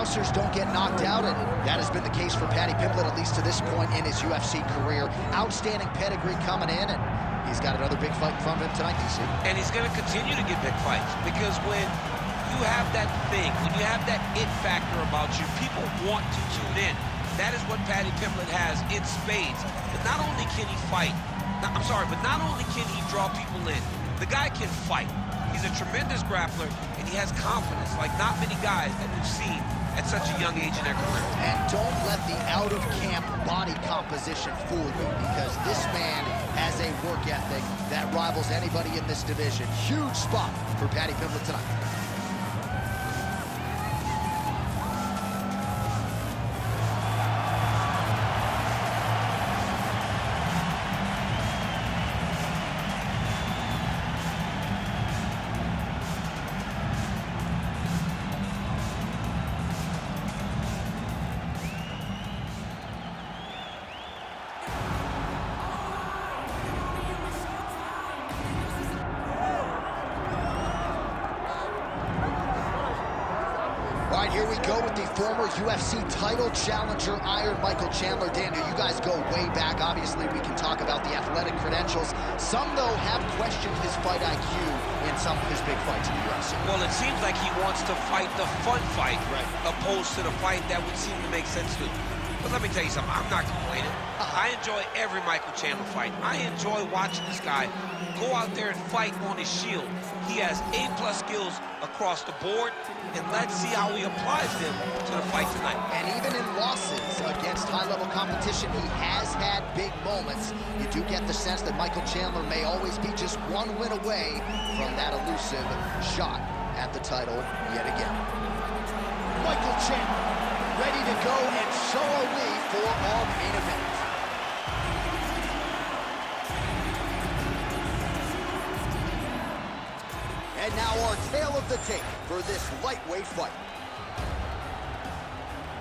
Rousers don't get knocked out, and that has been the case for Paddy Pimblett, at least to this point in his UFC career. Outstanding pedigree coming in, and he's got another big fight in front of him tonight, DC. And he's going to continue to get big fights, because when you have that thing, when you have that it factor about you, people want to tune in. That is what Paddy Pimblett has in spades. But not only can he fight, but not only can he draw people in, the guy can fight. He's a tremendous grappler, and he has confidence like not many guys that we've seen at such a young age in their career. And don't let the out-of-camp body composition fool you, because this man has a work ethic that rivals anybody in this division. Huge spot for Paddy Pimblett tonight. All right, here we go with the former UFC title challenger, Iron Michael Chandler. Daniel, you guys go way back. Obviously, we can talk about the athletic credentials. Some, though, have questioned his fight IQ in some of his big fights in the UFC. Well, it seems like he wants to fight the fun fight, opposed to the fight that would seem to make sense to him. But let me tell you something, I'm not complaining. I enjoy every Michael Chandler fight. I enjoy watching this guy go out there and fight on his shield. He has A+ skills across the board, and let's see how he applies them to the fight tonight. And even in losses against high-level competition, he has had big moments. You do get the sense that Michael Chandler may always be just one win away from that elusive shot at the title yet again. Michael Chandler, ready to go, and so are we for our main event. And now our tale of the tape for this lightweight fight.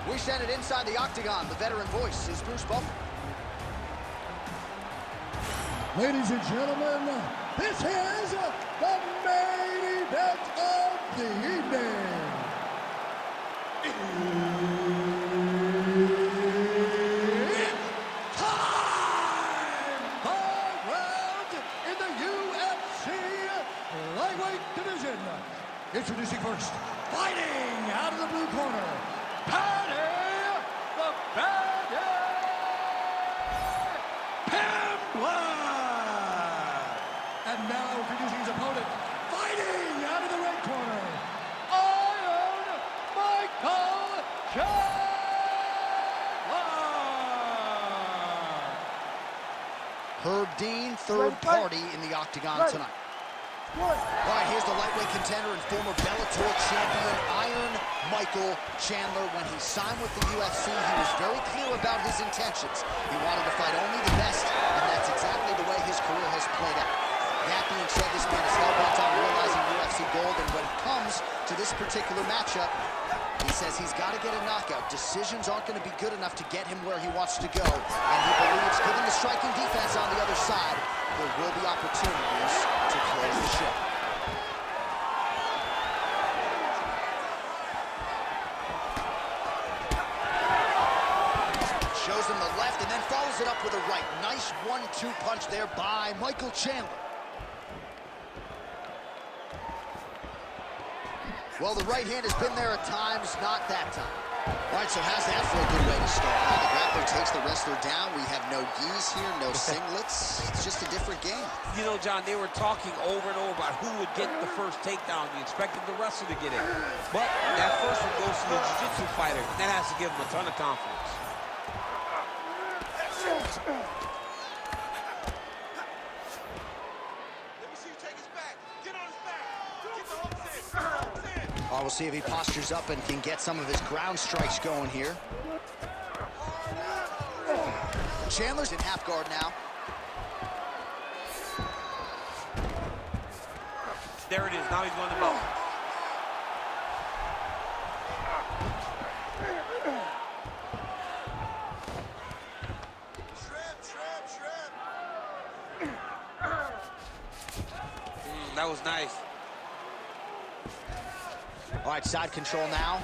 We send it inside the octagon. The veteran voice is Bruce Buffer. Ladies and gentlemen, this is the main event of the evening. It's time! 5 rounds in the UFC lightweight division. Introducing first, fighting out of the blue corner, Paddy the Paddy Pimblett. And now introducing his opponent, fighting out of the red corner, Iron Michael Chandler. Herb Dean, third party in the octagon tonight. All right, here's the lightweight contender and former Bellator champion, Iron Michael Chandler. When he signed with the UFC, he was very clear about his intentions. He wanted to fight only the best, and that's exactly the way his career has played out. That being said, this man is hell-bent on realizing UFC gold, and when it comes to this particular matchup, he says he's got to get a knockout. Decisions aren't going to be good enough to get him where he wants to go, and he believes, given the striking defense on the other side, there will be opportunities to close the show. Shows him the left and then follows it up with a right. Nice 1-2 punch there by Michael Chandler. Well, the right hand has been there at times, not that time. All right, so how's that for a good way to start? The grappler takes the wrestler down. We have no gis here, no singlets. It's just a different game. You know, John, they were talking over and over about who would get the first takedown. You expected the wrestler to get it. But that first one goes to the jiu-jitsu fighter, and that has to give him a ton of confidence. We'll see if he postures up and can get some of his ground strikes going here. Chandler's in half guard now. There it is. Now he's going to go. That was nice. All right, side control now.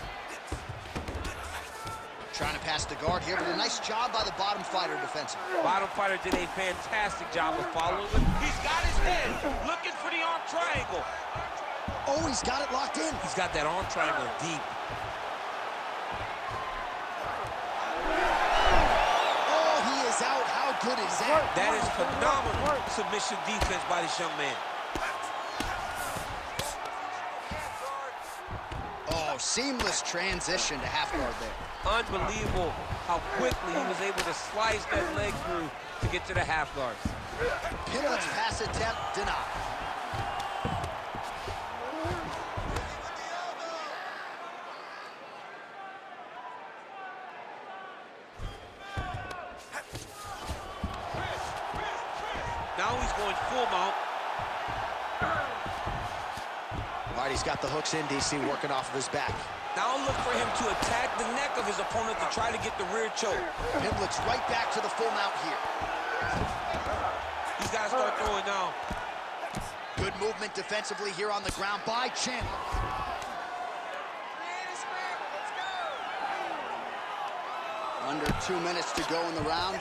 Trying to pass the guard here, but a nice job by the bottom fighter defensive. Bottom fighter did a fantastic job of following him. He's got his head, looking for the arm triangle. Oh, he's got it locked in. He's got that arm triangle deep. Oh, he is out. How good is that? That is phenomenal submission defense by this young man. Oh, seamless transition to half guard there. Unbelievable how quickly he was able to slice that leg through to get to the half guard. Pimblett's pass attempt denied. Now he's going full mount. All right, he's got the hooks in, DC, working off of his back. Now look for him to attack the neck of his opponent to try to get the rear choke. Pimblett's right back to the full mount here. He's got to start throwing now. Good movement defensively here on the ground by Chandler. Under 2 minutes to go in the round.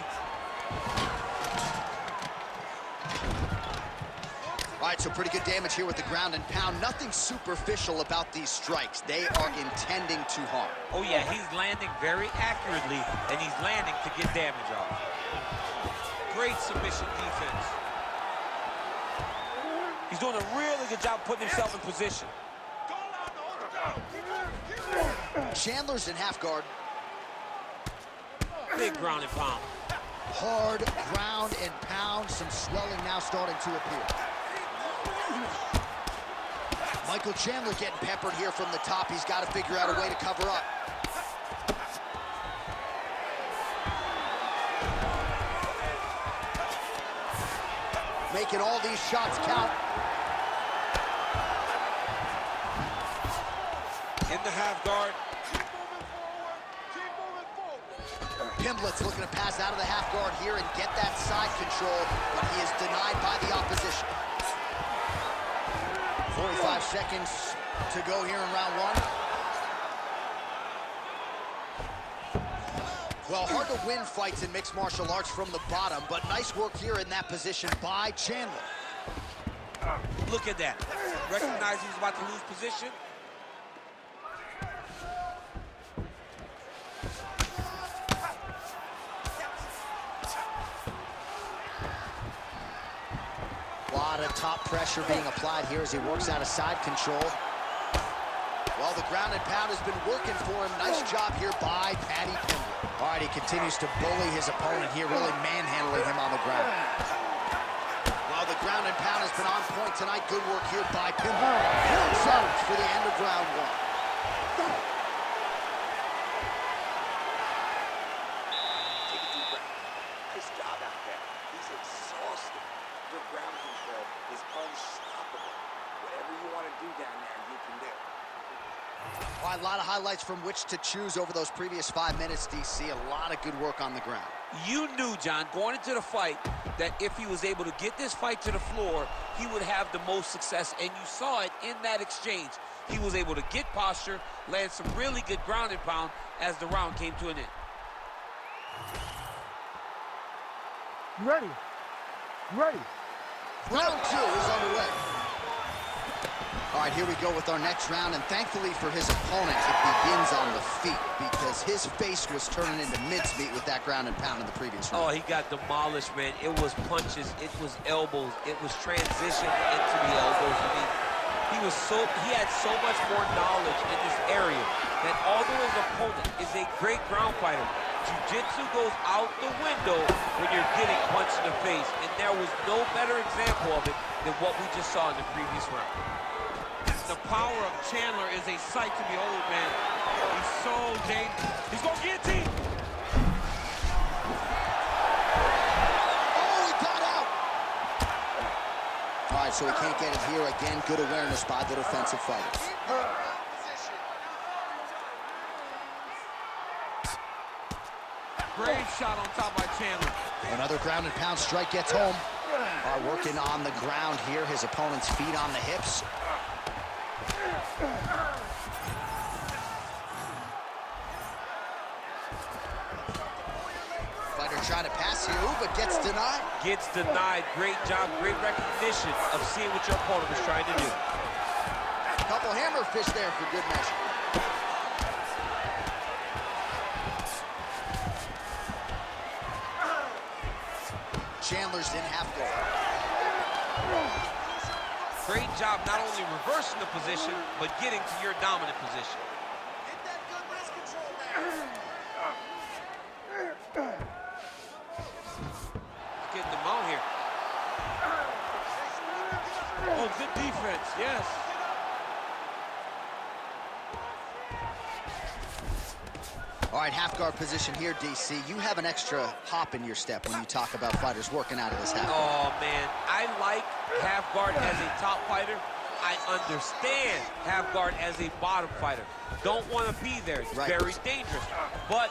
All right, so pretty good damage here with the ground and pound. Nothing superficial about these strikes. They are intending to harm. Oh, yeah, he's landing very accurately, and he's landing to get damage off. Great submission defense. He's doing a really good job putting himself in position. Chandler's in half guard. Big ground and pound. Hard ground and pound. Some swelling now starting to appear. Michael Chandler getting peppered here from the top. He's got to figure out a way to cover up. Making all these shots count. In the half guard. Pimblett's looking to pass out of the half guard here and get that side control, but he is denied by the opposition. 45 seconds to go here in round one. Well, hard to win fights in mixed martial arts from the bottom, but nice work here in that position by Chandler. Look at that. Recognize he was about to lose position. A lot of top pressure being applied here as he works out of side control. Well, the ground and pound has been working for him. Nice job here by Paddy Pimblett. All right, he continues to bully his opponent here, really manhandling him on the ground. Well, the ground and pound has been on point tonight. Good work here by Pimblett. Seconds for the end of round one. Take a deep breath. Nice job out there. He's exhausted. Your ground control is unstoppable. Whatever you want to do down there, you can do. All right, a lot of highlights from which to choose over those previous 5 minutes, DC. A lot of good work on the ground. You knew, John, going into the fight, that if he was able to get this fight to the floor, he would have the most success, and you saw it in that exchange. He was able to get posture, land some really good ground and pound as the round came to an end. You ready? You ready? Round two is underway. All right, here we go with our next round, and thankfully for his opponent, it begins on the feet because his face was turning into mincemeat with that ground and pound in the previous round. Oh, he got demolished, man. It was punches, it was elbows, it was transition into the elbows. I mean, he had so much more knowledge in this area that although his opponent is a great ground fighter, jiu-jitsu goes out the window when you're getting punched in the face, and there was no better example of it than what we just saw in the previous round. The power of Chandler is a sight to behold, man. He's so dangerous. He's going to guillotine. Oh, he got out! All right, so he can't get it here. Again, good awareness by the defensive fighters. Great shot on top by Chandler. Another ground and pound strike gets home. Are working on the ground here. His opponent's feet on the hips. Gonna try to pass here, but gets denied. Gets denied. Great job, great recognition of seeing what your opponent was trying to do. Couple hammer fish there for good measure. Chandler's in half guard. Great job not only reversing the position, but getting to your dominant position. Get that good wrist control there. Getting the mount here. Oh, good defense, yes. All right, half guard position here, DC. You have an extra hop in your step when you talk about fighters working out of this half guard. Oh, man, I like half guard as a top fighter. I understand half guard as a bottom fighter. Don't want to be there. It's very dangerous. But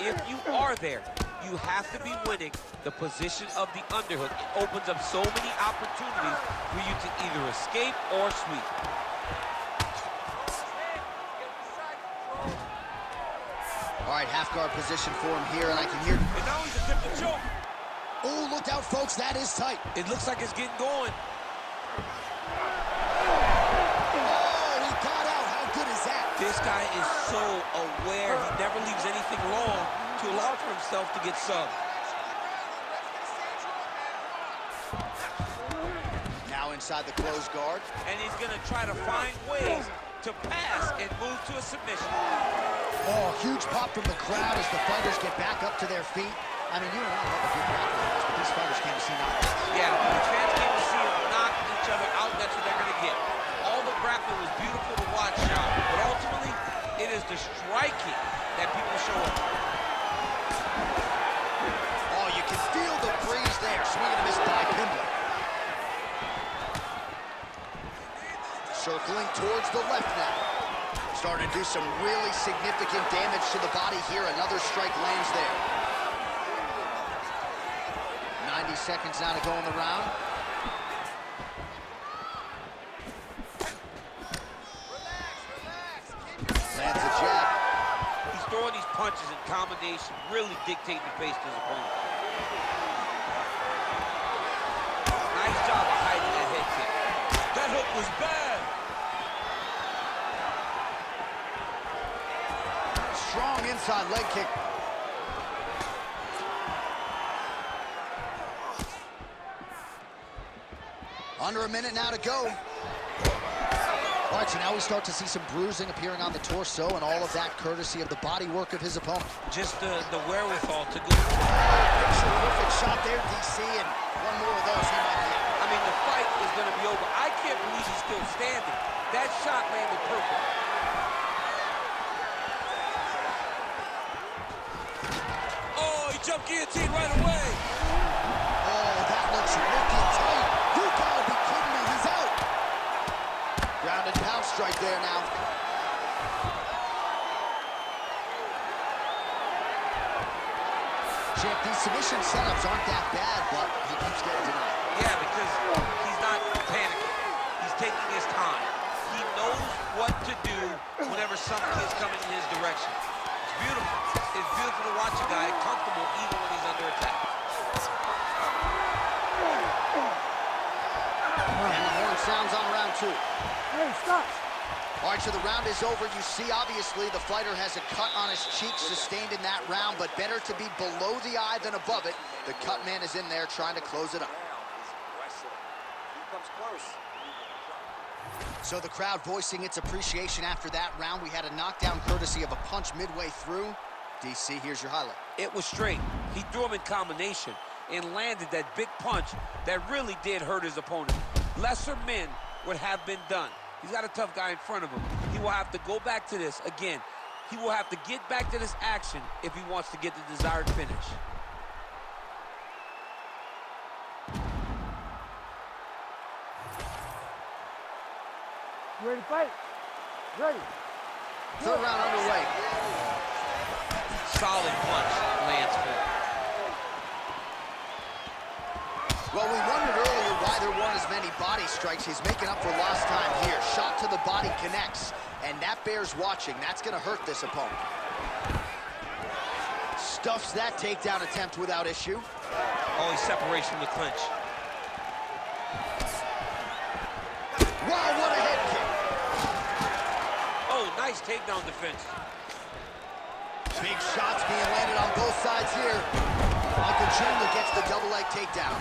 if you are there, you have to be winning the position of the underhook. It opens up so many opportunities for you to either escape or sweep. All right, half guard position for him here, and I can hear... And now he's attempting to choke. Oh, look out, folks. That is tight. It looks like it's getting going. Oh, he got out. How good is that? This guy is so aware. He never leaves anything long to allow for himself to get subbed. Now inside the closed guard. And he's going to try to find ways to pass and move to a submission. Oh, huge pop from the crowd as the fighters get back up to their feet. I mean, you and I love a good grappling match, but these fighters came to see knockouts. Yeah, the fans came to see them knock each other out. That's what they're going to get. All the grappling was beautiful to watch, Sean, but ultimately, it is the striking that people show up. Oh, you can feel the breeze there. Swing and a miss by Pimblett. Circling towards the left now. Starting to do some really significant damage to the body here. Another strike lands there. 90 seconds now to go in the round. Lands a jab. He's throwing these punches in combination, really dictating the pace to his opponent. Nice job of hiding that head kick. That hook was bad. Strong inside leg kick. Under a minute now to go. All right, so now we start to see some bruising appearing on the torso, and all of that courtesy of the body work of his opponent. Just the wherewithal to go. Terrific shot there, DC, and one more of those he might get. I mean, the fight is going to be over. I can't believe he's still standing. That shot landed perfect. Jump guillotine right away. Oh, that looks wicked tight. You gotta be kidding me, he's out. Ground and pound strike there now. Champ, these submission setups aren't that bad, but he keeps getting denied. Yeah, because he's not panicking. He's taking his time. He knows what to do whenever something is coming in his direction. It's beautiful. It's beautiful to watch a guy comfortable even when he's under attack. And the horn sounds on round two. Hey, stop. All right, so the round is over. You see, obviously, the fighter has a cut on his cheek sustained in that round, but better to be below the eye than above it. The cut man is in there trying to close it up. He comes close. So the crowd voicing its appreciation after that round. We had a knockdown courtesy of a punch midway through. DC, here's your highlight. It was straight. He threw him in combination and landed that big punch that really did hurt his opponent. Lesser men would have been done. He's got a tough guy in front of him. He will have to go back to this. Again, he will have to get back to this action if he wants to get the desired finish. You ready to fight? Ready. Third round underway. Solid punch lands for him. Well, we wondered earlier why there weren't as many body strikes. He's making up for lost time here. Shot to the body connects, and that bears watching. That's going to hurt this opponent. Stuffs that takedown attempt without issue. Oh, he separates from the clinch. Wow, what a head kick. Oh, nice takedown defense. Big shots being landed on both sides here. Michael Chandler gets the double leg takedown.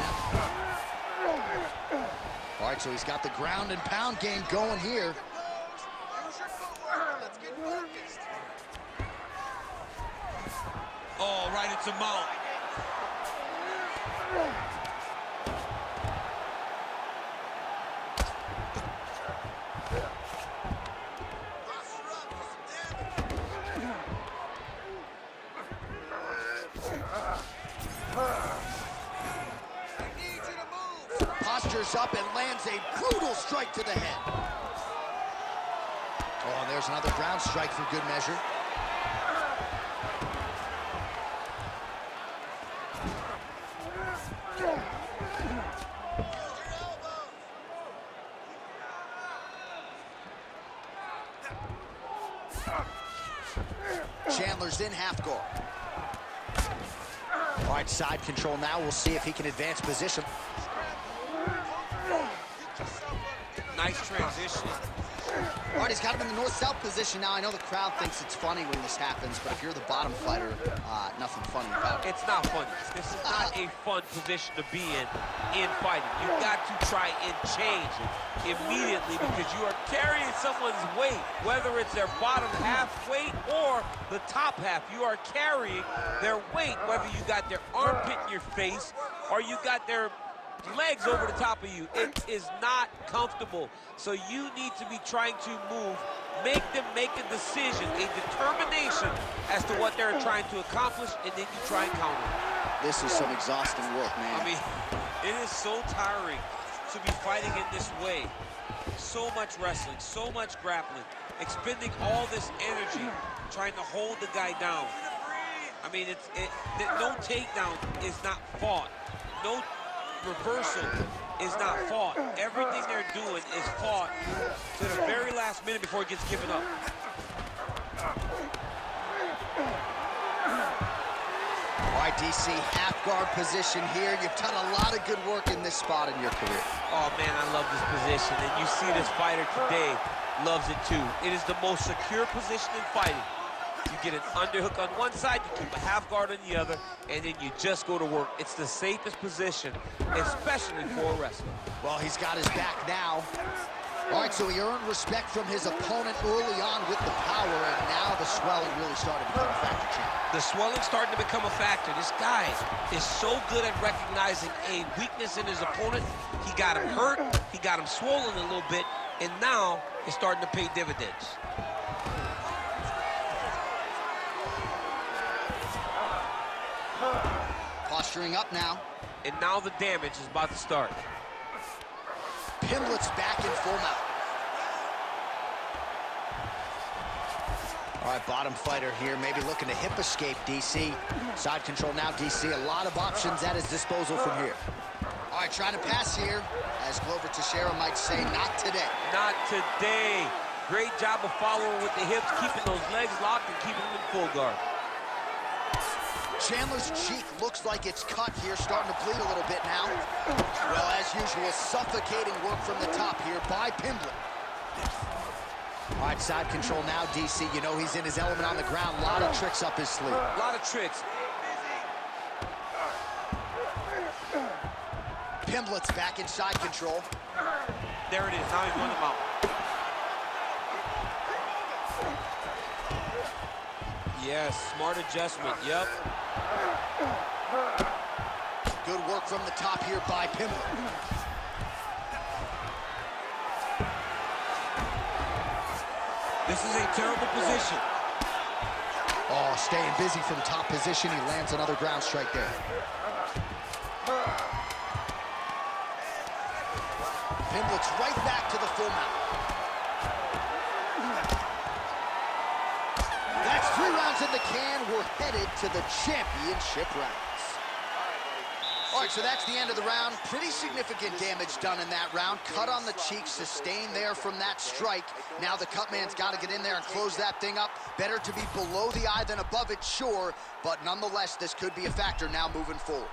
All right, so he's got the ground and pound game going here. Oh, right into mount. Postures up and lands a brutal strike to the head. Oh, and there's another ground strike for good measure. Chandler's in half guard. All right, side control now. We'll see if he can advance position. Nice transition. All right, he's got him in the north-south position now. I know the crowd thinks it's funny when this happens, but if you're the bottom fighter, nothing funny about it. It's not funny. This is not a fun position to be in fighting. You've got to try and change it immediately because you are carrying someone's weight, whether it's their bottom half weight or the top half. You are carrying their weight, whether you got their armpit in your face or you got their legs over the top of you. It is not comfortable. So you need to be trying to move, make them make a decision, a determination as to what they're trying to accomplish, and then you try and counter. This is some exhausting work, man. I mean, it is so tiring to be fighting in this way. So much wrestling, so much grappling, expending all this energy trying to hold the guy down. I mean, no takedown is not fought. No reversal is not fought. Everything they're doing is fought to the very last minute before it gets given up. All right, DC, half guard position here. You've done a lot of good work in this spot in your career. Oh man, I love this position, and you see this fighter today loves it too. It is the most secure position in fighting. You get an underhook on one side, you keep a half guard on the other, and then you just go to work. It's the safest position, especially for a wrestler. Well, he's got his back now. All right, so he earned respect from his opponent early on with the power, and now the swelling really started to become a factor, champ. The swelling's starting to become a factor. This guy is so good at recognizing a weakness in his opponent. He got him hurt, he got him swollen a little bit, and now it's starting to pay dividends. Posturing up now. And now the damage is about to start. Pimblett's back in full mount. All right, bottom fighter here, maybe looking to hip escape, DC. Side control now, DC. A lot of options at his disposal from here. All right, trying to pass here, as Glover Teixeira might say, not today. Not today. Great job of following with the hips, keeping those legs locked and keeping them in full guard. Chandler's cheek looks like it's cut here, starting to bleed a little bit now. Well, as usual, suffocating work from the top here by Pimblett. All right, side control now, DC. You know he's in his element on the ground. A lot of tricks up his sleeve. A lot of tricks. Pimblett's back in side control. There it is. Now he's running him out. Yes, smart adjustment. Yep. Good work from the top here by Pimblett. This is a terrible position. Oh, staying busy from top position. He lands another ground strike there. Pimblett's right back to the full mount. That's 3 rounds in the can. We're headed to the championship rounds. All right, so that's the end of the round. Pretty significant damage done in that round. Cut on the cheek, sustained there from that strike. Now the cut man's got to get in there and close that thing up. Better to be below the eye than above it, sure, but nonetheless, this could be a factor now moving forward.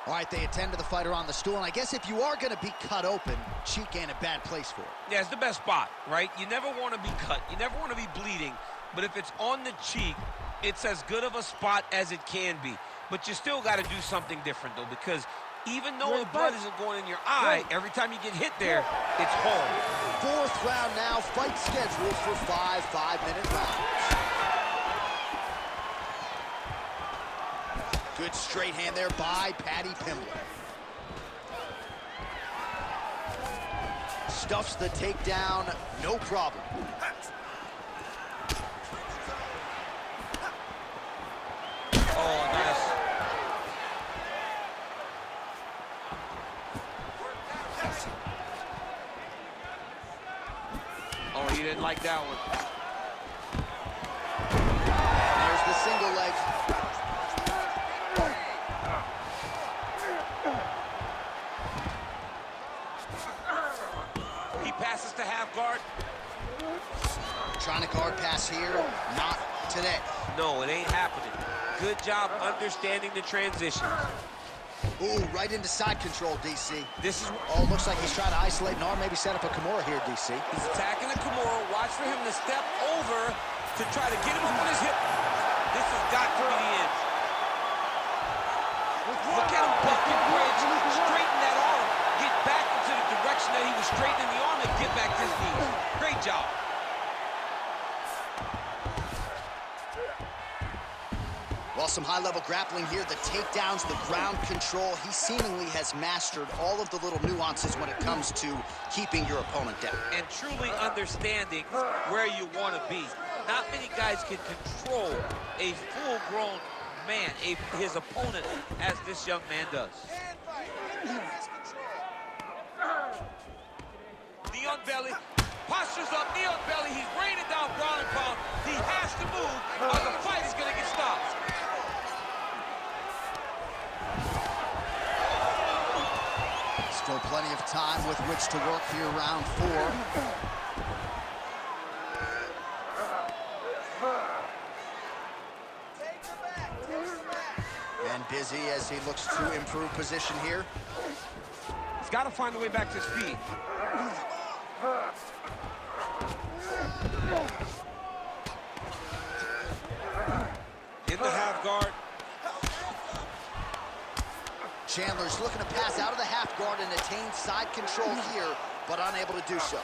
All right, they attend to the fighter on the stool, and I guess if you are going to be cut open, cheek ain't a bad place for it. Yeah, it's the best spot, right? You never want to be cut. You never want to be bleeding, but if it's on the cheek, it's as good of a spot as it can be. But you still got to do something different, though, because even though the blood isn't going in your eye, every time you get hit there, it's hard. Fourth round now, fight scheduled for 5 5-minute rounds. Good straight hand there by Paddy Pimblett. Stuffs the takedown, no problem. Oh, nice. Oh, he didn't like that one. There's the single leg. He passes to half guard. Trying to guard pass here, not today. No, it ain't happening. Good job understanding the transitions. Ooh, right into side control, DC. This is... Oh, looks like he's trying to isolate an arm, maybe set up a Kimura here, DC. He's attacking the Kimura. Watch for him to step over to try to get him up on his hip. This has got to be the end. Look at him buck and bridge, straighten that arm, get back into the direction that he was straightening the arm and get back to his knees. Great job. Well, some high-level grappling here, the takedowns, the ground control. He seemingly has mastered all of the little nuances when it comes to keeping your opponent down. And truly understanding where you want to be. Not many guys can control a full-grown man, his opponent, as this young man does. Knee on belly, postures up, knee on belly. He's raining down ground and pound. He has to move or the fight is going to get stopped. Still plenty of time with which to work here, round 4. And busy as he looks to improve position here. He's got to find a way back to his feet. In the half guard. Chandler's looking to pass out of the half guard and attain side control here, but unable to do so.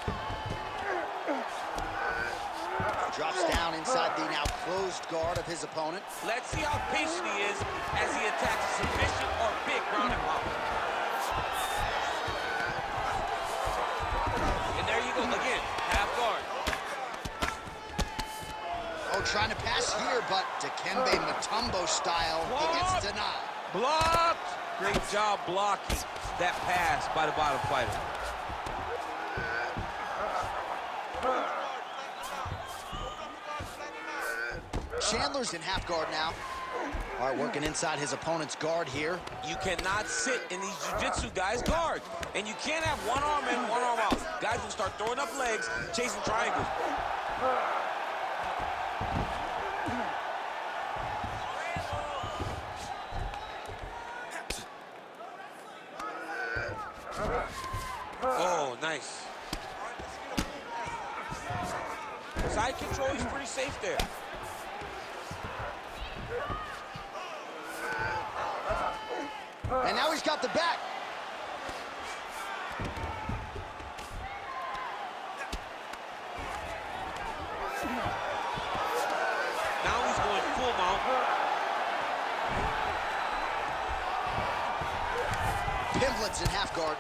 Drops down inside the now closed guard of his opponent. Let's see how patient he is as he attacks a submission or big ground and pound. And there you go again, half guard. Oh, trying to pass here, but Dikembe Mutombo style, he gets denied. Blocked! Great job blocking that pass by the bottom fighter. Chandler's in half guard now. All right, working inside his opponent's guard here. You cannot sit in these jiu-jitsu guys' guard. And you can't have one arm in, one arm out. Guys will start throwing up legs, chasing triangles. Oh, nice. Side control, he's pretty safe there. And now he's got the back. Now he's going full mount. Pimblett's in half guard.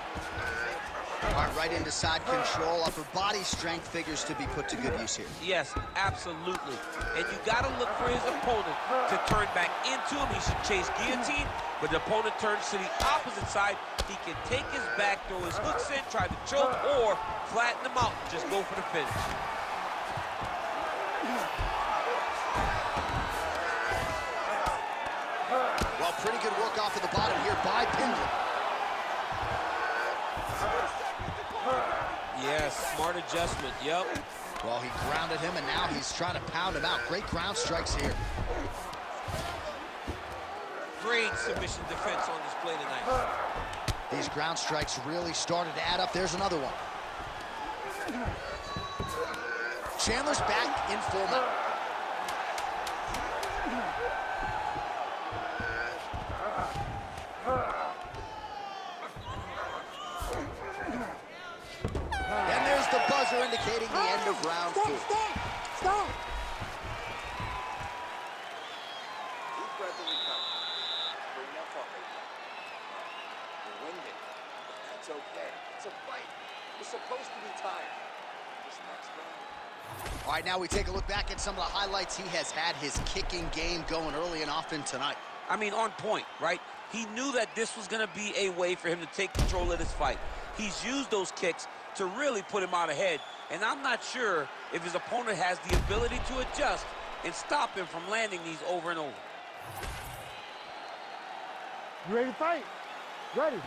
All right, right into side control. Upper body strength figures to be put to good use here. Yes, absolutely. And you got to look for his opponent to turn back into him. He should chase guillotine, but the opponent turns to the opposite side. He can take his back, throw his hooks in, try to choke, or flatten him out. Just go for the finish. Well, Well, pretty good work off of the bottom here by Pimblett. Yes, smart adjustment, yep. Well, he grounded him, and now he's trying to pound him out. Great ground strikes here. Great submission defense on display tonight. These ground strikes really started to add up. There's another one. Chandler's back in full mount. And there's the buzzer indicating the end of round 4. Stop! Deep breath and recover. Bring that fuck again. You're winded. That's okay. It's a fight. You're supposed to be tired. This next round. All right, now we take a look back at some of the highlights. He has had his kicking game going early and often tonight. I mean, on point, right? He knew that this was going to be a way for him to take control of this fight. He's used those kicks to really put him out ahead, and I'm not sure if his opponent has the ability to adjust and stop him from landing these over and over. You ready to fight? Ready.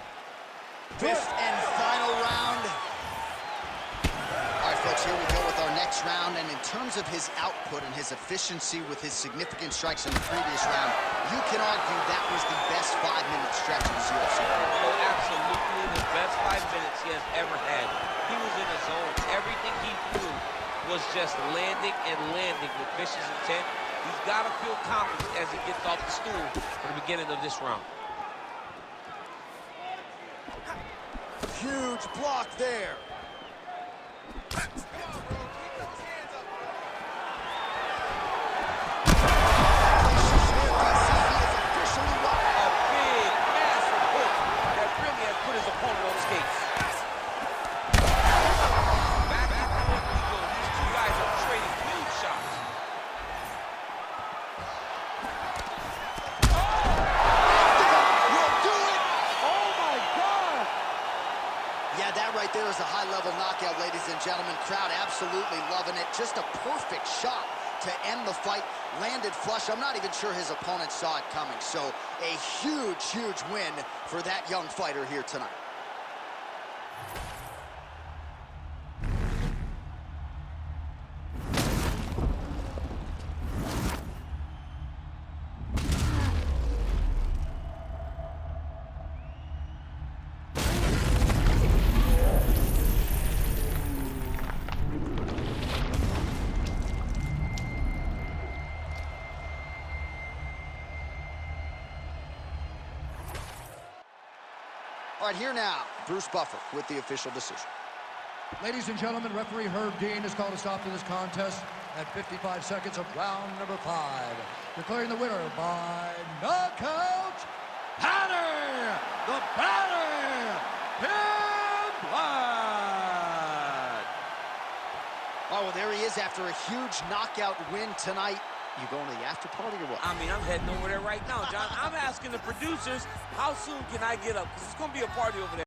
Fifth and final round. All right, folks, here we go with our next round. And in terms of his output and his efficiency with his significant strikes in the previous round, you can argue that was the best 5-minute stretch in his UFC career. Oh, absolutely the best 5 minutes he has ever had. He was in a zone. Everything he threw was just landing and landing with vicious intent. He's got to feel confident as he gets off the stool for the beginning of this round. Huge block there. There is a high-level knockout, ladies and gentlemen. Crowd absolutely loving it. Just a perfect shot to end the fight. Landed flush. I'm not even sure his opponent saw it coming. So a huge, huge win for that young fighter here tonight. All right, here now, Bruce Buffer with the official decision. Ladies and gentlemen, referee Herb Dean has called a stop to this contest at 55 seconds of round number 5. Declaring the winner by knockout, Paddy, the Paddy, Pimblett. Oh, well, there he is after a huge knockout win tonight. You going to the after party or what? I mean, I'm heading over there right now, John. I'm asking the producers, how soon can I get up? Because it's going to be a party over there.